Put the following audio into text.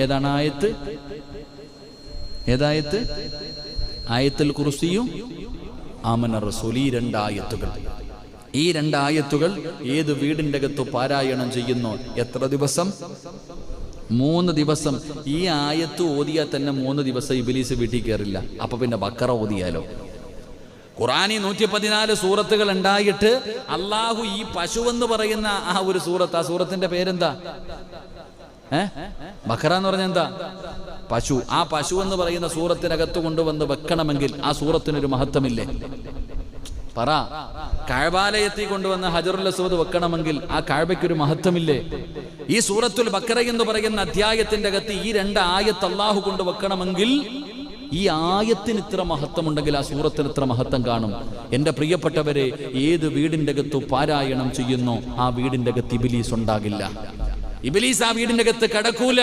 ഏതാണ് ആയത്ത്? ഏതായത്ത്? ആയത്തുൽ കുർസിയും ആമന റസൂൽ. ഈ രണ്ടായത്തുകൾ ഏത് വീടിൻ്റെ അകത്ത് പാരായണം ചെയ്യുന്നു? എത്ര ദിവസം? 3 ദിവസം. ഈ ആയത്ത് ഓതിയാൽ തന്നെ 3 ദിവസം ഇബ്ലീസ് വീട്ടിൽ കയറില്ല. അപ്പൊ പിന്നെ ബക്കറ ഓതിയാലോ? ഖുർആനി 114 സൂറത്തുകൾ ഉണ്ടായിട്ട് അള്ളാഹു ഈ പശു എന്ന് പറയുന്ന ആ ഒരു സൂറത്ത്, ആ സൂറത്തിന്റെ പേരെന്താ? ബക്കറ എന്ന് പറഞ്ഞ എന്താ? പശു. ആ പശു എന്ന് പറയുന്ന സൂറത്തിനകത്ത് കൊണ്ടുവന്ന് വെക്കണമെങ്കിൽ ആ സൂറത്തിനൊരു മഹത്വമില്ലേ? പറ. കഅബാലയത്തിൽ കൊണ്ടുവന്ന് ഹജറുൽ അസ്വദ് വെക്കണമെങ്കിൽ ആ കഅബയ്ക്കൊരു മഹത്വമില്ലേ? ഈ സൂറത്തുൽ ബക്കറ എന്ന് പറയുന്ന അധ്യായത്തിന്റെ അകത്ത് ഈ 2 ആയത്ത് അള്ളാഹു കൊണ്ട് വെക്കണമെങ്കിൽ ഈ ആയത്തിന് ഇത്ര മഹത്വമുണ്ടെങ്കിൽ ആ സൂറത്തിന് ഇത്ര മഹത്വം കാണും. എന്റെ പ്രിയപ്പെട്ടവരെ, ഏത് വീടിന്റെ അകത്ത് പാരായണം ചെയ്യുന്നോ ആ വീടിന്റെ അകത്ത് ഇബ്ലീസ് ഉണ്ടാകില്ല. ഇബ്ലീസ് ആ വീടിന്റെ അകത്ത് കടക്കൂല.